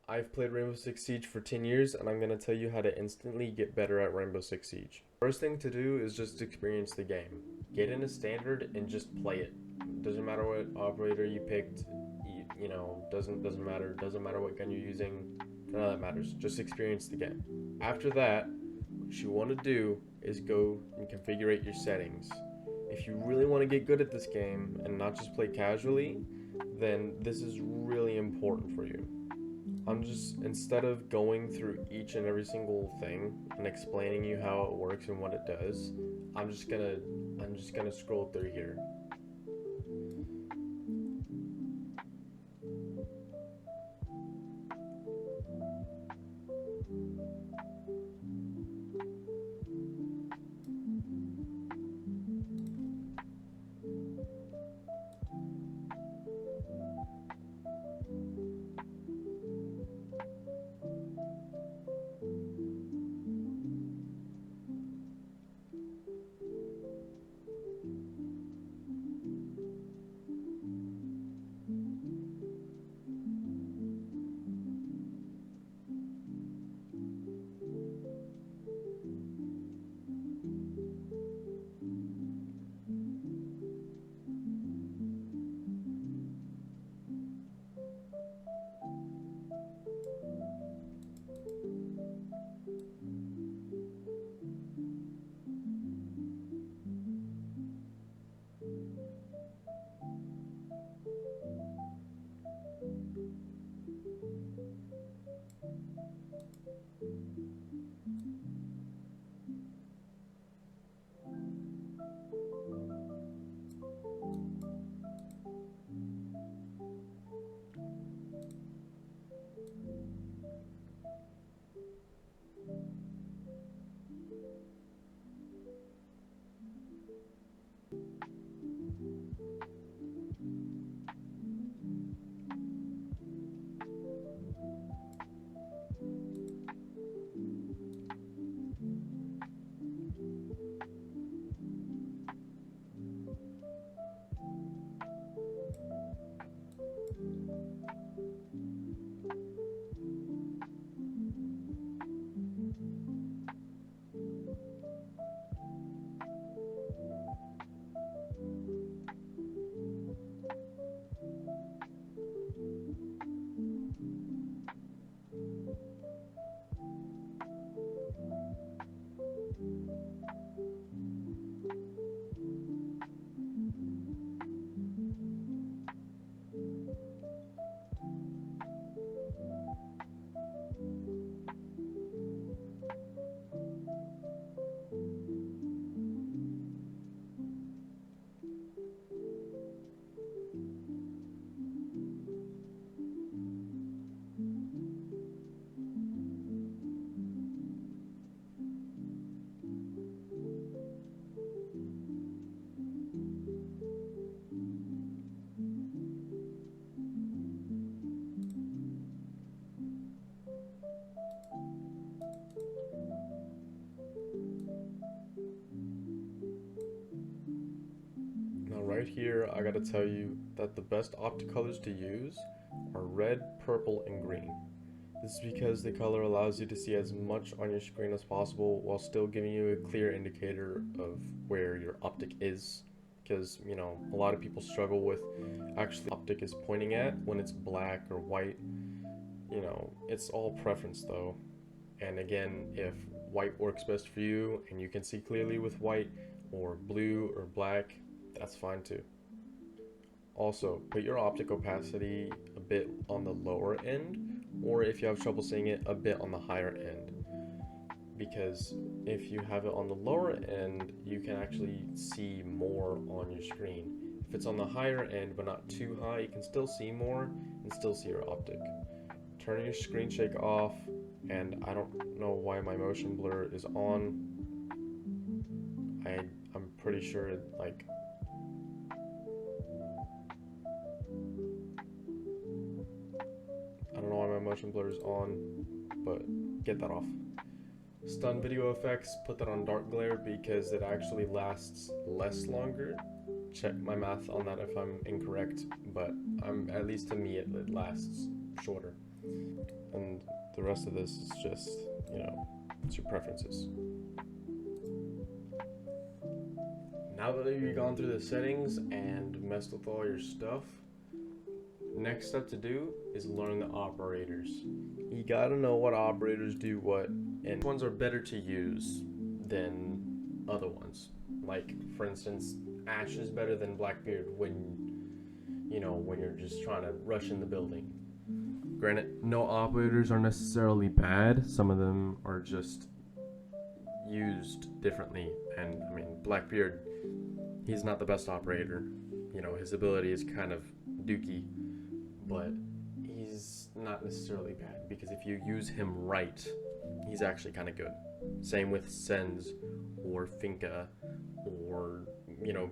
I've played Rainbow Six Siege for 10 years, and I'm going to tell you how to instantly get better at Rainbow Six Siege. First thing to do is just experience the game. Get in a standard and just play it. Doesn't matter what operator you picked, doesn't matter. Doesn't matter what gun you're using. None of that matters. Just experience the game. After that, what you want to do is go and configure your settings. If you really want to get good at this game and not just play casually, then this is really important for you. Instead of going through each and every single thing and explaining you how it works and what it does, I'm just gonna scroll through here. Now right here, I gotta tell you that the best optic colors to use are red, purple, and green. This is because the color allows you to see as much on your screen as possible while still giving you a clear indicator of where your optic is. Because, a lot of people struggle with actually optic is pointing at when it's black or white. It's all preference though. And again, if white works best for you and you can see clearly with white, or blue or black, that's fine too. Also, put your optic opacity a bit on the lower end, or if you have trouble seeing it, a bit on the higher end. Because if you have it on the lower end, you can actually see more on your screen. If it's on the higher end but not too high, you can still see more and still see your optic. Turn your screen shake off, and I don't know why my motion blur is on. I'm pretty sure I don't know why my motion blur is on, but get that off. Stun video effects, put that on dark glare because it actually lasts less longer. Check my math on that if I'm incorrect, but at least to me it lasts shorter. And the rest of this is just, it's your preferences. Now that you've gone through the settings and messed with all your stuff, next step to do is learn the operators. You gotta know what operators do what, and ones are better to use than other ones. Like, for instance, Ash is better than Blackbeard when you're just trying to rush in the building. Granted, no operators are necessarily bad. Some of them are just used differently. And I mean, Blackbeard, he's not the best operator. His ability is kind of dookie, but he's not necessarily bad because if you use him right, he's actually kind of good. Same with Sens or Finka or,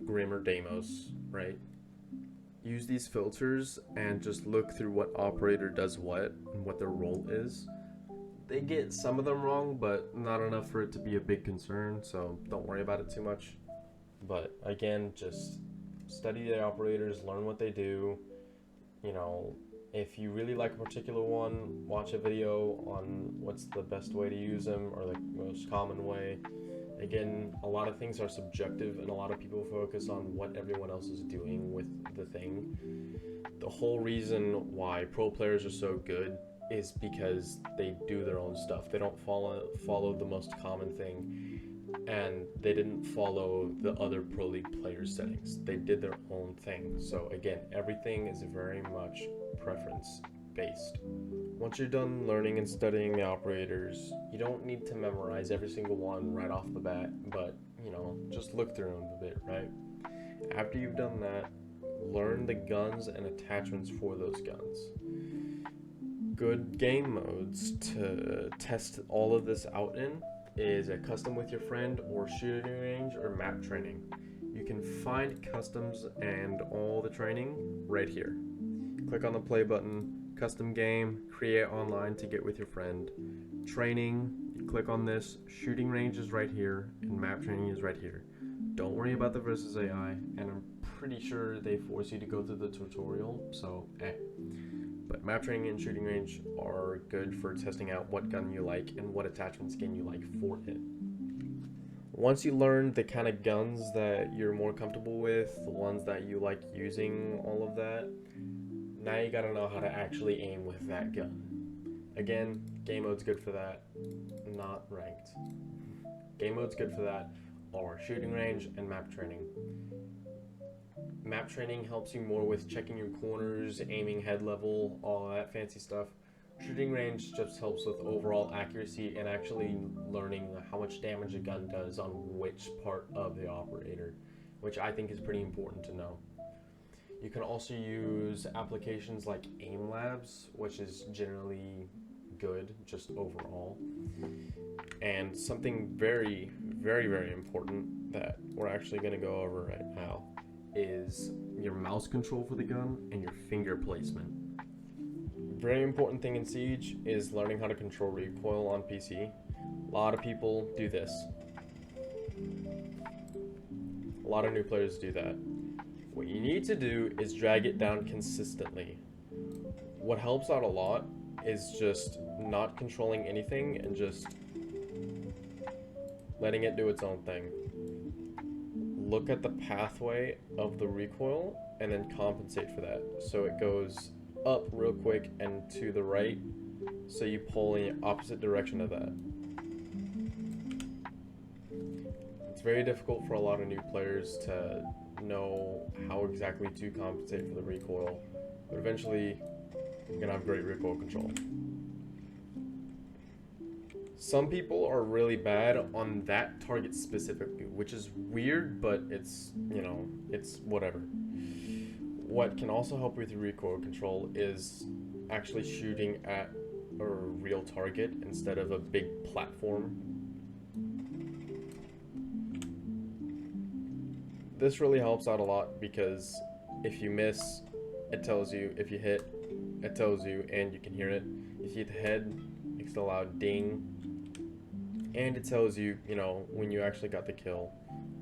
Grim or Deimos, right? Use these filters and just look through what operator does what and what their role is. They get some of them wrong, but not enough for it to be a big concern, so don't worry about it too much. But again, just study the operators, learn what they do. If you really like a particular one, watch a video on what's the best way to use them or the most common way. Again, a lot of things are subjective and a lot of people focus on what everyone else is doing with the thing. The whole reason why pro players are so good is because they do their own stuff. They don't follow the most common thing, and they didn't follow the other Pro League players' settings. They did their own thing. So again, everything is very much preference based. Once you're done learning and studying the operators, you don't need to memorize every single one right off the bat, but just look through them a bit, right? After you've done that, learn the guns and attachments for those guns. Good game modes to test all of this out in is a custom with your friend or shooting range or map training. You can find customs and all the training right here. Click on the play button, custom game, create online to get with your friend. Training, you click on this, shooting range is right here, and map training is right here. Don't worry about the versus AI, and I'm pretty sure they force you to go through the tutorial, so But map training and shooting range are good for testing out what gun you like and what attachment skin you like for it. Once you learn the kind of guns that you're more comfortable with, the ones that you like using, all of that, now you gotta know how to actually aim with that gun. Again, game mode's good for that, not ranked. Game mode's good for that, or shooting range and map training. Map training helps you more with checking your corners, aiming head level, all that fancy stuff. Shooting range just helps with overall accuracy and actually learning how much damage a gun does on which part of the operator, which I think is pretty important to know. You can also use applications like Aim Labs, which is generally good just overall. And something very, very, very important that we're actually going to go over right now is your mouse control for the gun and your finger placement. Very important thing in Siege is learning how to control recoil on PC. A lot of people do this. A lot of new players do that. What you need to do is drag it down consistently. What helps out a lot is just not controlling anything and just letting it do its own thing. Look at the pathway of the recoil and then compensate for that. So it goes up real quick and to the right, so you pull in the opposite direction of that. It's very difficult for a lot of new players to know how exactly to compensate for the recoil, but eventually you're gonna have great recoil control. Some people are really bad on that target specifically, which is weird, but it's, it's whatever. What can also help with your recoil control is actually shooting at a real target instead of a big platform. This really helps out a lot because if you miss, it tells you. If you hit, it tells you, and you can hear it. If you hit the head, it makes a loud ding. And it tells you, when you actually got the kill,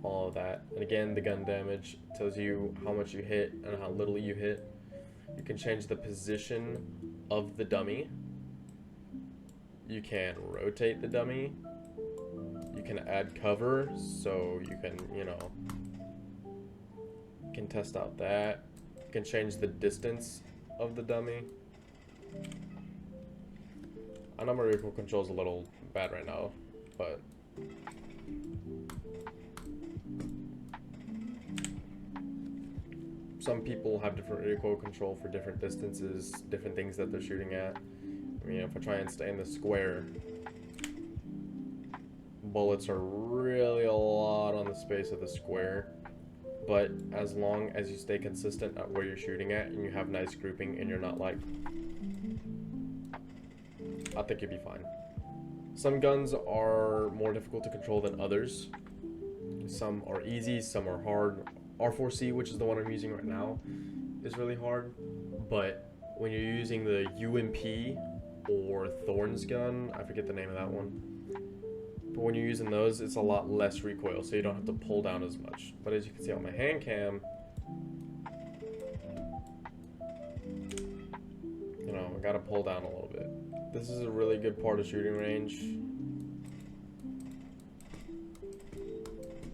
all of that. And again, the gun damage tells you how much you hit and how little you hit. You can change the position of the dummy. You can rotate the dummy. You can add cover, so you can, you can test out that. You can change the distance of the dummy. I know my recoil control is a little bad right now, but some people have different recoil control for different distances, different things that they're shooting at. I mean, if I try and stay in the square, bullets are really a lot on the space of the square. But as long as you stay consistent at where you're shooting at and you have nice grouping and you're not like, I think you'll be fine. Some guns are more difficult to control than others. Some are easy, some are hard. R4C, which is the one I'm using right now, is really hard. But when you're using the UMP or Thorn's gun, I forget the name of that one. But when you're using those, it's a lot less recoil, so you don't have to pull down as much. But as you can see on my hand cam, I gotta pull down a little bit. This is a really good part of shooting range.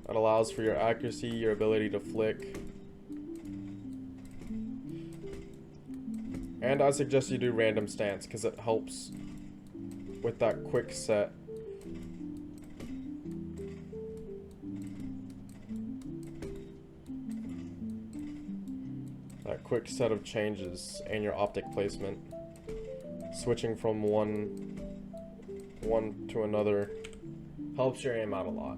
It allows for your accuracy, your ability to flick. And I suggest you do random stance because it helps with that quick set. That quick set of changes and your optic placement. Switching from one to another helps your aim out a lot.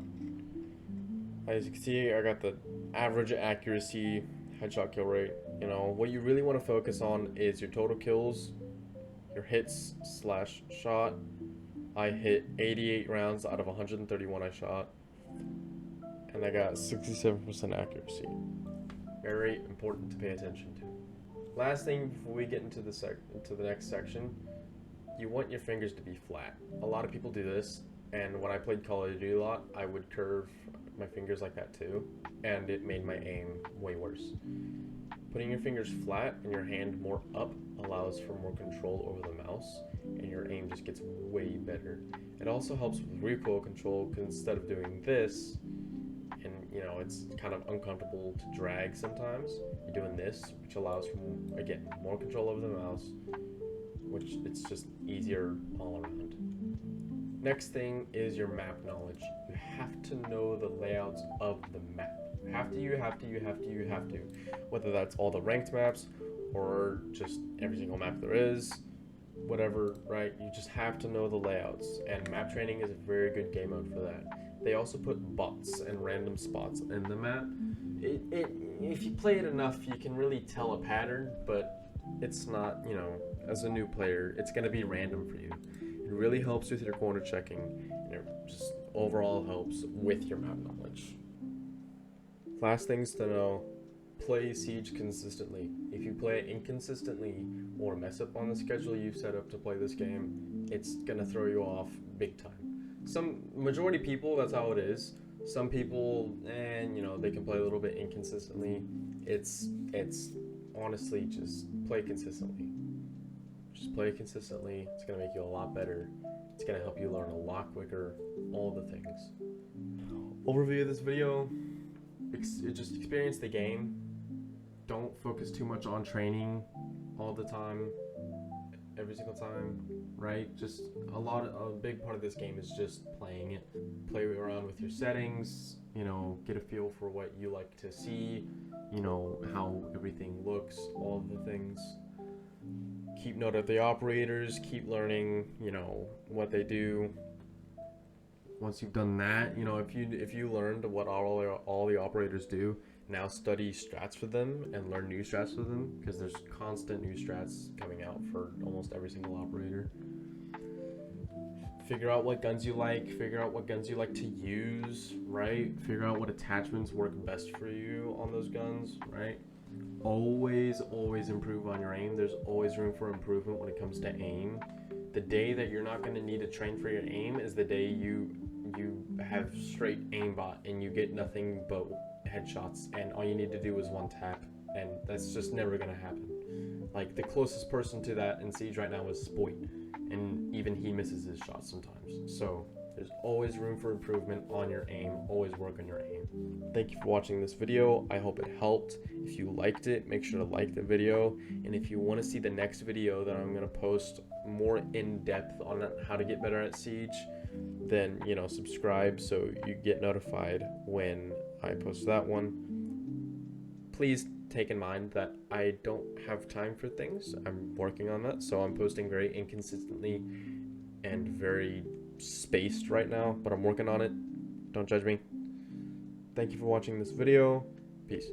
As you can see, I got the average accuracy, headshot kill rate. What you really want to focus on is your total kills, your hits / shot. I hit 88 rounds out of 131 I shot, and I got 67% accuracy. Very important to pay attention to. Last thing before we get into the next section, you want your fingers to be flat. A lot of people do this, and when I played Call of Duty a lot, I would curve my fingers like that too, and it made my aim way worse. Putting your fingers flat and your hand more up allows for more control over the mouse, and your aim just gets way better. It also helps with recoil control, because instead of doing this, and it's kind of uncomfortable to drag sometimes, you're doing this, which allows for, again, more control over the mouse, which it's just easier all around. Next thing is your map knowledge. You have to know the layouts of the map. You have to. Whether that's all the ranked maps or just every single map there is, whatever, right? You just have to know the layouts, and map training is a very good game mode for that. They also put bots and random spots in the map. If you play it enough, you can really tell a pattern, but it's not, as a new player, it's going to be random for you. It really helps with your corner checking, and it just overall helps with your map knowledge. Last things to know, play Siege consistently. If you play it inconsistently or mess up on the schedule you've set up to play this game, it's gonna throw you off big time. Majority people, that's how it is. Some people, they can play a little bit inconsistently. It's honestly just play consistently. Just play consistently. It's gonna make you a lot better. It's gonna help you learn a lot quicker. All the things. Overview of this video. Just experience the game. Don't focus too much on training all the time, every single time, right? Just a big part of this game is just playing it. Play around with your settings, get a feel for what you like to see, how everything looks, all the things. Keep note of the operators, keep learning, what they do. Once you've done that, if you learned what all the operators do, now study strats for them and learn new strats for them, because there's constant new strats coming out for almost every single operator. Figure out what guns you like, figure out what guns you like to use, right? Figure out what attachments work best for you on those guns, right? Always improve on your aim. There's always room for improvement when it comes to aim. The day that you're not going to need to train for your aim is the day you have straight aimbot and you get nothing but headshots, and all you need to do is one tap, and that's just never going to happen. Like, the closest person to that in Siege right now is Spoit, and even he misses his shots sometimes. So there's always room for improvement on your aim. Always work on your aim. Thank you for watching this video. I hope it helped. If you liked it, make sure to like the video. And if you want to see the next video that I'm going to post more in depth on how to get better at Siege, then, you know, subscribe so you get notified when I post that one. Please take in mind that I don't have time for things. I'm working on that, so I'm posting very inconsistently and very spaced right now, but I'm working on it. Don't judge me. Thank you for watching this video. Peace.